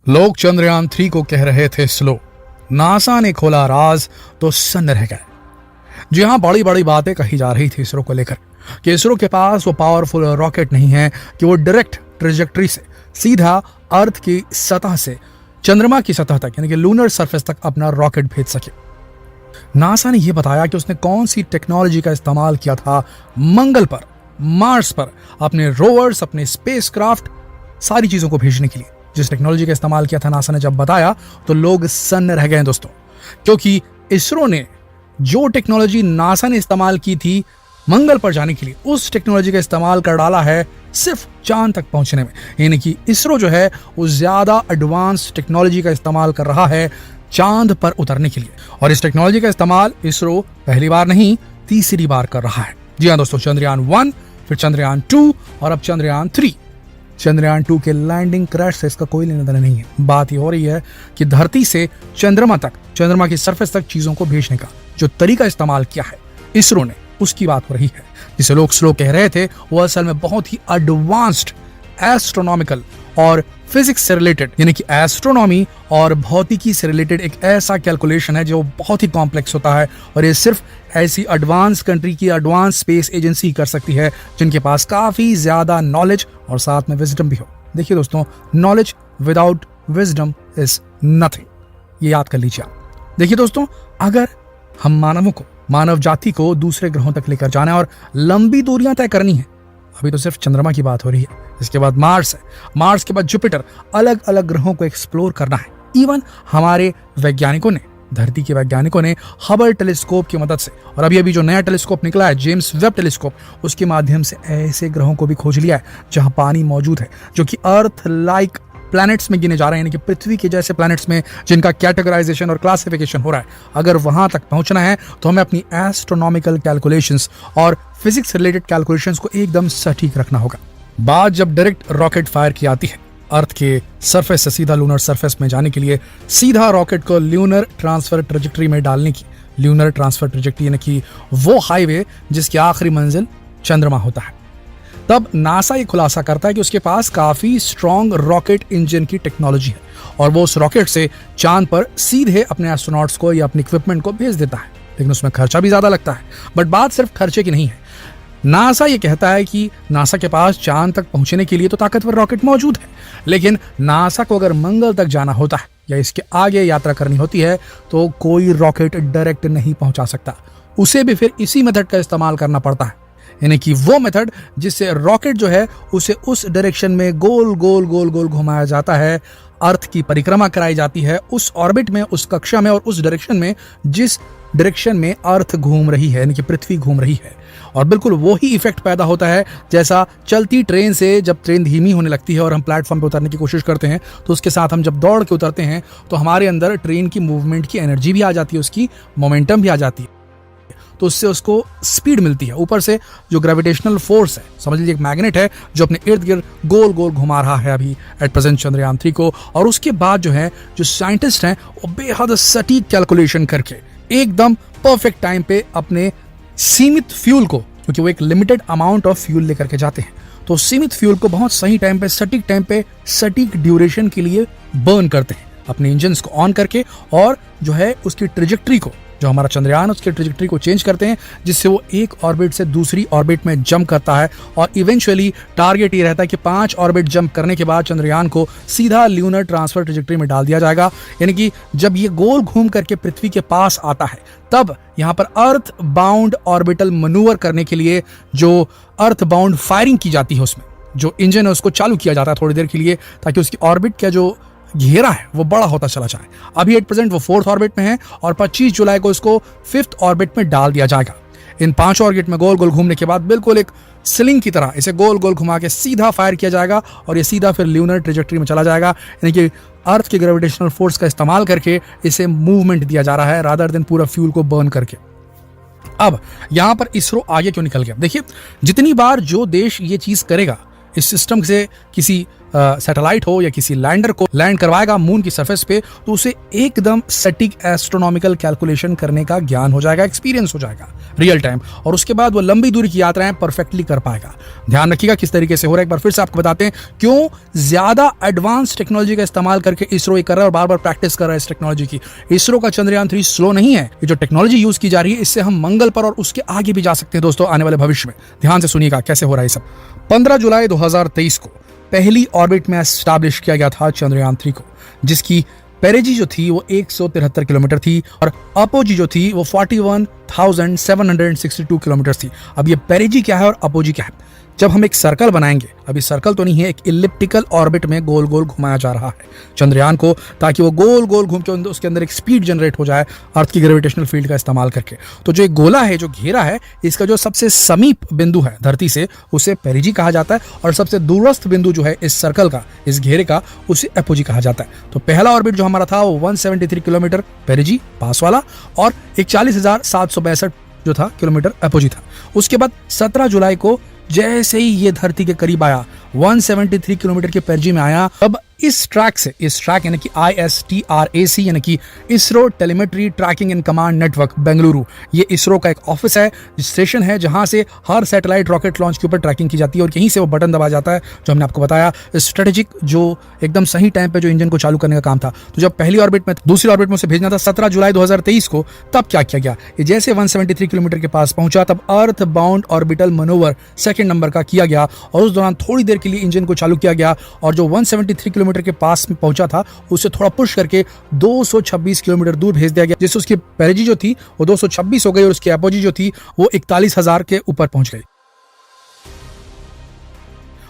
लोग चंद्रयान 3 को कह रहे थे स्लो, नासा ने खोला राज तो सन्न रह गए। जी हाँ, बड़ी बड़ी बातें कही जा रही थी इसरो को लेकर कि इसरो के पास वो पावरफुल रॉकेट नहीं है कि वो डायरेक्ट ट्रेजेक्ट्री से सीधा अर्थ की सतह से चंद्रमा की सतह तक यानी कि लूनर सरफेस तक अपना रॉकेट भेज सके। नासा ने यह बताया कि उसने कौन सी टेक्नोलॉजी का इस्तेमाल किया था मंगल पर, मार्स पर अपने रोवर्स, अपने स्पेसक्राफ्ट, सारी चीजों को भेजने के लिए। जिस टेक्नोलॉजी का इस्तेमाल किया था नासा ने जब बताया तो लोग सन्न रह गए दोस्तों, क्योंकि इसरो ने जो टेक्नोलॉजी नासा ने इस्तेमाल की थी मंगल पर जाने के लिए, उस टेक्नोलॉजी का इस्तेमाल कर डाला है सिर्फ चांद तक पहुंचने में। यानी कि इसरो जो है वो ज्यादा एडवांस टेक्नोलॉजी का इस्तेमाल कर रहा है चांद पर उतरने के लिए। और इस टेक्नोलॉजी का इस्तेमाल इसरो पहली बार नहीं, तीसरी बार कर रहा है। जी हाँ दोस्तों, चंद्रयान 1, फिर चंद्रयान 2 और अब चंद्रयान 3। चंद्रयान 2 के लैंडिंग क्रैश से इसका कोई लेना देना नहीं है। बात ये हो रही है कि धरती से चंद्रमा तक, चंद्रमा की सरफेस तक चीजों को भेजने का जो तरीका इस्तेमाल किया है इसरो ने, उसकी बात हो रही है। जिसे लोग स्लो कह रहे थे वो असल में बहुत ही एडवांस्ड एस्ट्रोनॉमिकल और फिजिक्स से रिलेटेड यानी कि एस्ट्रोनॉमी और भौतिकी से रिलेटेड एक ऐसा कैलकुलेशन है जो बहुत ही कॉम्प्लेक्स होता है। और ये सिर्फ ऐसी एडवांस कंट्री की एडवांस स्पेस एजेंसी कर सकती है जिनके पास काफी ज्यादा नॉलेज और साथ में विजडम भी हो। देखिए दोस्तों, knowledge without wisdom is nothing, ये याद कर लीजिए आप। देखिए दोस्तों, अगर हम मानव जाति को दूसरे ग्रहों तक लेकर जाना है और लंबी दूरियां तय करनी है, अभी तो सिर्फ चंद्रमा की बात हो रही है, इसके बाद मार्स है, मार्स के बाद जुपिटर, अलग अलग ग्रहों को एक्सप्लोर करना है। इवन हमारे वैज्ञानिकों ने, धरती के वैज्ञानिकों ने हबल टेलीस्कोप की मदद से और अभी जो नया टेलीस्कोप निकला है जेम्स वेब टेलीस्कोप, उसके माध्यम से ऐसे ग्रहों को भी खोज लिया है जहां पानी मौजूद है, जो कि अर्थ लाइक प्लैनेट्स में गिने जा रहे हैं, यानी कि पृथ्वी के जैसे प्लैनेट्स में जिनका कैटेगराइजेशन और क्लासिफिकेशन हो रहा है। अगर वहां तक पहुंचना है तो हमें अपनी एस्ट्रोनॉमिकल कैलकुलेशंस और फिजिक्स रिलेटेड कैलकुलेशंस को एकदम सटीक रखना होगा। बात जब डायरेक्ट रॉकेट फायर की आती है अर्थ के सरफेस से सीधा लूनर सरफेस में जाने के लिए, सीधा रॉकेट को ल्यूनर ट्रांसफर ट्रेजेक्टरी में डालने की, ल्यूनर ट्रांसफर ट्रेजेक्टरी यानी कि वो हाईवे जिसकी आखिरी मंजिल चंद्रमा होता है, तब नासा ये खुलासा करता है कि उसके पास काफी स्ट्रॉन्ग रॉकेट इंजन की टेक्नोलॉजी है और वो उस रॉकेट से चांद पर सीधे अपने एस्ट्रोनॉट्स को या अपने इक्विपमेंट को भेज देता है। लेकिन उसमें खर्चा भी ज्यादा लगता है। बट बात सिर्फ खर्चे की नहीं है। नासा ये कहता है कि नासा के पास चांद तक पहुंचने के लिए तो ताकतवर रॉकेट मौजूद है, लेकिन नासा को अगर मंगल तक जाना होता है या इसके आगे यात्रा करनी होती है तो कोई रॉकेट डायरेक्ट नहीं पहुंचा सकता, उसे भी फिर इसी मेथड का इस्तेमाल करना पड़ता है। यानी कि वो मेथड जिससे रॉकेट जो है उसे उस डायरेक्शन में गोल गोल गोल गोल घुमाया जाता है, अर्थ की परिक्रमा कराई जाती है उस ऑर्बिट में, उस कक्षा में और उस डायरेक्शन में जिस डायरेक्शन में अर्थ घूम रही है, यानी कि पृथ्वी घूम रही है। और बिल्कुल वही इफेक्ट पैदा होता है जैसा चलती ट्रेन से जब ट्रेन धीमी होने लगती है और हम प्लेटफॉर्म पे उतरने की कोशिश करते हैं तो उसके साथ हम जब दौड़ के उतरते हैं तो हमारे अंदर ट्रेन की मूवमेंट की एनर्जी भी आ जाती है, उसकी मोमेंटम भी आ जाती है, तो उससे उसको स्पीड मिलती है। ऊपर से जो ग्रेविटेशनल फोर्स है, समझ लीजिए एक मैग्नेट है जो अपने इर्द गिर्द गोल गोल घुमा रहा है अभी एट प्रेजेंट चंद्रयान 3 को। और उसके बाद जो है जो साइंटिस्ट हैं वो बेहद सटीक कैलकुलेशन करके एकदम परफेक्ट टाइम पे अपने सीमित फ्यूल को, क्योंकि वो एक लिमिटेड अमाउंट ऑफ फ्यूल लेकर के जाते हैं, तो सीमित फ्यूल को बहुत सही टाइम पे, सटीक टाइम पे, सटीक ड्यूरेशन के लिए बर्न करते हैं अपने इंजन्स को ऑन करके, और जो है उसकी ट्रेजेक्ट्री को, जो हमारा चंद्रयान उसकी ट्रेजेक्ट्री को चेंज करते हैं जिससे वो एक ऑर्बिट से दूसरी ऑर्बिट में जंप करता है। और इवेंचुअली टारगेट ये रहता है कि 5 ऑर्बिट जंप करने के बाद चंद्रयान को सीधा ल्यूनर ट्रांसफर ट्रेजेक्ट्री में डाल दिया जाएगा। यानी कि जब ये गोल घूम करके पृथ्वी के पास आता है तब यहाँ पर अर्थ बाउंड ऑर्बिटल मनूवर करने के लिए जो अर्थ बाउंड फायरिंग की जाती है, उसमें जो इंजन है उसको चालू किया जाता है थोड़ी देर के लिए ताकि उसकी ऑर्बिट का जो घेरा है वो बड़ा होता चला जाए। अभी एट प्रेजेंट वो 4th ऑर्बिट में है और 25 जुलाई को इसको 5th ऑर्बिट में डाल दिया जाएगा। इन 5 ऑर्बिट में गोल गोल घूमने के बाद बिल्कुल एक स्लिंग की तरह इसे गोल गोल घुमा के सीधा फायर किया जाएगा और ये सीधा फिर ल्यूनर ट्रेजेक्ट्री में चला जाएगा। यानी कि अर्थ की ग्रेविटेशनल फोर्स का इस्तेमाल करके इसे मूवमेंट दिया जा रहा है रादर देन पूरा फ्यूल को बर्न करके। अब यहां पर इसरो आगे क्यों निकल गया? देखिए, जितनी बार जो देश ये चीज करेगा, इस सिस्टम से किसी सैटेलाइट हो या किसी लैंडर को लैंड करवाएगा मून की सरफेस पे, तो उसे एकदम सटीक एस्ट्रोनॉमिकल कैलकुलेशन करने का ज्ञान हो जाएगा, एक्सपीरियंस हो जाएगा रियल टाइम, और उसके बाद वो लंबी दूरी की यात्राएं परफेक्टली कर पाएगा। ध्यान रखिएगा किस तरीके से हो रहा है, एक बार फिर से आपको बताते हैं क्यों ज्यादा एडवांस टेक्नोलॉजी का इस्तेमाल करके इसरो ये कर रहा है और बार बार प्रैक्टिस कर रहा है इस टेक्नोलॉजी की। इसरो का चंद्रयान 3 स्लो नहीं है, ये जो टेक्नोलॉजी यूज की जा रही है इससे हम मंगल पर और उसके आगे भी जा सकते हैं दोस्तों आने वाले भविष्य में। ध्यान से सुनिएगा कैसे हो रहा है सब। 15 जुलाई 2023 को पहली ऑर्बिट में एस्टैब्लिश किया गया था चंद्रयान 3 को, जिसकी पेरिजी जो थी वो 173 किलोमीटर थी और अपोजी जो थी वो 41,762 किलोमीटर थी। अब ये पेरिजी क्या है और अपोजी क्या है? जब हम एक सर्कल बनाएंगे, अभी सर्कल तो नहीं है, एक इलिप्टिकल ऑर्बिट में गोल गोल घुमाया जा रहा है चंद्रयान को, ताकि वो गोल गोल घूम के उसके अंदर एक स्पीड जनरेट हो जाए अर्थ की ग्रेविटेशनल फील्ड का इस्तेमाल करके। तो जो एक गोला है, जो घेरा है, इसका जो सबसे समीप बिंदु है धरती से, उसे पेरिजी कहा जाता है, और सबसे दूरस्थ बिंदु जो है इस सर्कल का, इस घेरे का, उसे एपोजी कहा जाता है। तो पहला ऑर्बिट जो हमारा था वो 173 किलोमीटर पेरिजी पास वाला और 41,762 जो था किलोमीटर एपोजी था। उसके बाद 17 जुलाई को जैसे ही ये धरती के करीब आया, 173 किलोमीटर के पेरिजी में आया, अब इस ट्रैक से, इस ट्रैक यानी कि ISTRAC यानी कि ISRO telemetry tracking and command network Bengaluru, ये इसरो का एक ऑफिस है, स्टेशन है, जहां से हर सैटेलाइट रॉकेट लॉन्च के ऊपर ट्रैकिंग की जाती है और यहीं से वो बटन दबाया जाता है जो हमने आपको बताया, स्ट्रेटेजिक, जो एकदम सही टाइम पे जो इंजन को चालू करने का काम था। तो जब पहली ऑर्बिट में, दूसरी ऑर्बिट में उसे भेजना था 17 जुलाई 2023 को, तब क्या किया गया? ये जैसे 173 किलोमीटर के पास पहुंचा, तब earth bound orbital manoeuvre second number का किया गया और उस दौरान थोड़ी देर के लिए इंजन को चालू किया गया और जो 173 किलोमीटर के पास में पहुंचा था उसे थोड़ा पुश करके 226 किलोमीटर दूर भेज दिया गया, जिससे उसकी पेरिजी जो थी वो 226 हो गई और उसकी एपोजी जो थी वो 41,000 के ऊपर पहुंच गई।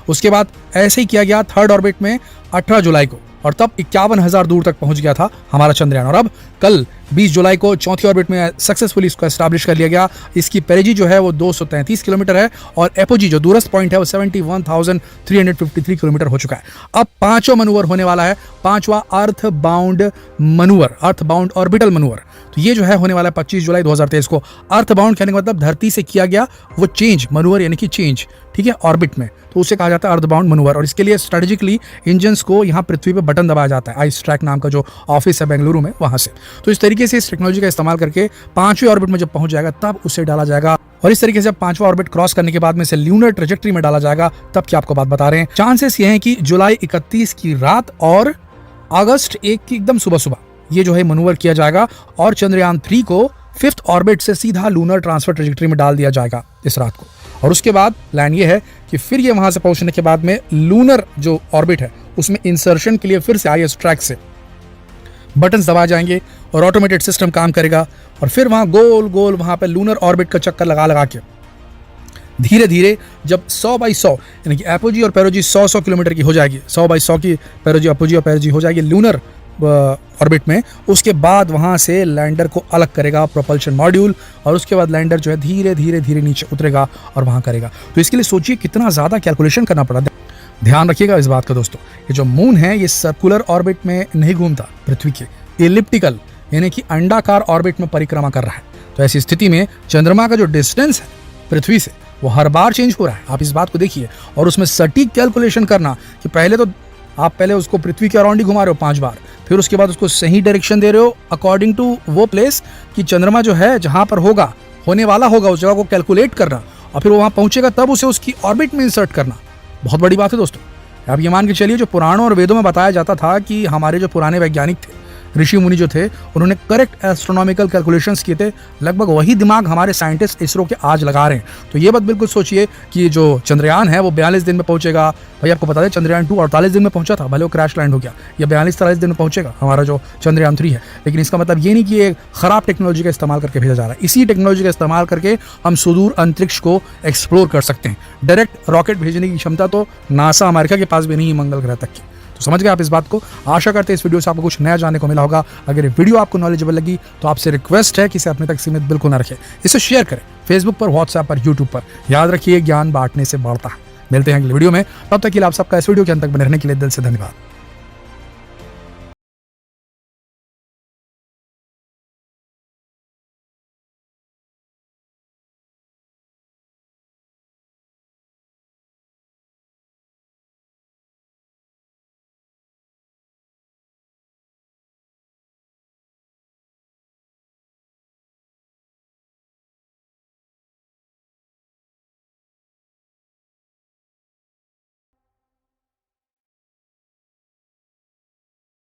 उसके बाद ऐसे ही किया गया थर्ड ऑर्बिट में 18 जुलाई को, और तब 51,000 दूर तक पहुंच गया था हमारा चंद्रयान। और अब कल 20 जुलाई को चौथी ऑर्बिट में सक्सेसफुली इसको एस्टैब्लिश कर लिया गया। इसकी पेरिजी जो है वो 233 किलोमीटर है और एपोजी जो दूरस्थ पॉइंट है वो 71,353 किलोमीटर हो चुका है। अब पांचवा मनूवर होने वाला है, पांचवा earth bound manoeuvre, earth bound orbital manoeuvre. तो ये जो है होने वाला है 25 जुलाई 2023 को। अर्थ बाउंड कहने का मतलब धरती से किया गया वो चेंज, मनूवर यानी कि चेंज, ठीक है, ऑर्बिट में, तो उसे कहा जाता है अर्थ बाउंड मनूवर। और इसके लिए स्ट्रेटेजिकली इंजन्स को यहाँ पृथ्वी पे बटन दबाया जाता है, आइस ट्रैक नाम का जो ऑफिस है बेंगलुरु में, वहां से। तो इस तरीके से इस टेक्नोलॉजी का इस्तेमाल करके पांचवें ऑर्बिट में जब पहुंच जाएगा तब उसे डाला जाएगा, और इस तरीके से जब पांचवा ऑर्बिट क्रॉस करने के बाद में इसे ल्यूनर ट्रेजेक्टरी में डाला जाएगा, तब क्या आपको बात बता रहे हैं। चांसेस ये हैं कि जुलाई 31 की रात और अगस्त 1 की एकदम सुबह सुबह ये जो है मनूवर किया जाएगा और चंद्रयान 3 को फिफ्थ ऑर्बिट से सीधा लूनर ट्रांसफर ट्रेजेक्टरी में डाल दिया जाएगा इस रात को। और उसके बाद प्लान ये है कि फिर ये वहां से पहुंचने के बाद में लूनर जो ऑर्बिट है उसमें इंसर्शन के लिए फिर से IS ट्रैक से बटन्स दबाए जाएंगे और ऑटोमेटेड सिस्टम काम करेगा और फिर वहां गोल गोल वहां पे लूनर ऑर्बिट का चक्कर लगा लगा के धीरे धीरे जब 100 बाई 100 यानी कि एपोजी और पेरोजी 100 किलोमीटर की हो जाएगी, 100 बाई 100 की पेरोजी, अपोजी और पेरोजी हो जाएगी लूनर ऑर्बिट में, उसके बाद वहां से लैंडर को अलग करेगा प्रोपल्शन मॉड्यूल और उसके बाद लैंडर जो है धीरे धीरे धीरे नीचे उतरेगा और वहां करेगा। तो इसके लिए सोचिए कितना ज्यादा कैलकुलेशन करना पड़ा। ध्यान रखिएगा इस बात का दोस्तों, ये जो मून है ये सर्कुलर ऑर्बिट में नहीं घूमता, पृथ्वी के इलिप्टिकल यानी कि अंडाकार ऑर्बिट में परिक्रमा कर रहा है। तो ऐसी स्थिति में चंद्रमा का जो डिस्टेंस है पृथ्वी से वो हर बार चेंज हो रहा है। आप इस बात को देखिए और उसमें सटीक कैलकुलेशन करना कि पहले तो आप पहले उसको पृथ्वी के अराउंड ही घुमा रहे हो 5 बार, फिर उसके बाद उसको सही डायरेक्शन दे रहे हो अकॉर्डिंग टू वो प्लेस कि चंद्रमा जो है जहां पर होगा, होने वाला होगा, उस जगह को कैलकुलेट करना और फिर वो वहां पहुंचेगा तब उसे उसकी ऑर्बिट में इंसर्ट करना। बहुत बड़ी बात है दोस्तों। अब ये मान के चलिए जो पुराणों और वेदों में बताया जाता था कि हमारे जो पुराने वैज्ञानिक थे, ऋषि मुनि जो थे, उन्होंने करेक्ट एस्ट्रोनॉमिकल कैलकुलेशंस किए थे, लगभग वही दिमाग हमारे साइंटिस्ट इसरो के आज लगा रहे हैं। तो ये बात बिल्कुल सोचिए कि जो चंद्रयान है वो 42 दिन में पहुंचेगा। भाई आपको बता दें चंद्रयान 2 48 दिन में पहुंचा था, भले वो क्रैश लैंड हो गया। ये 42-43 दिन में पहुंचेगा हमारा जो चंद्रयान 3 है। लेकिन इसका मतलब ये नहीं कि ये खराब टेक्नोलॉजी का इस्तेमाल करके भेजा जा रहा है। इसी टेक्नोलॉजी का इस्तेमाल करके हम सुदूर अंतरिक्ष को एक्सप्लोर कर सकते हैं। डायरेक्ट रॉकेट भेजने की क्षमता तो नासा अमेरिका के पास भी नहीं है मंगल ग्रह तक की। तो समझ गए आप इस बात को। आशा करते हैं इस वीडियो से आपको कुछ नया जानने को मिला होगा। अगर ये वीडियो आपको नॉलेजेबल लगी तो आपसे रिक्वेस्ट है कि इसे अपने तक सीमित बिल्कुल ना रखें, इसे शेयर करें फेसबुक पर, व्हाट्सएप पर, यूट्यूब पर। याद रखिए ज्ञान बांटने से बढ़ता है। मिलते हैं अगले वीडियो में, तब तक के लिए आप सबका इस वीडियो के अंत तक बने रहने के लिए दिल से धन्यवाद।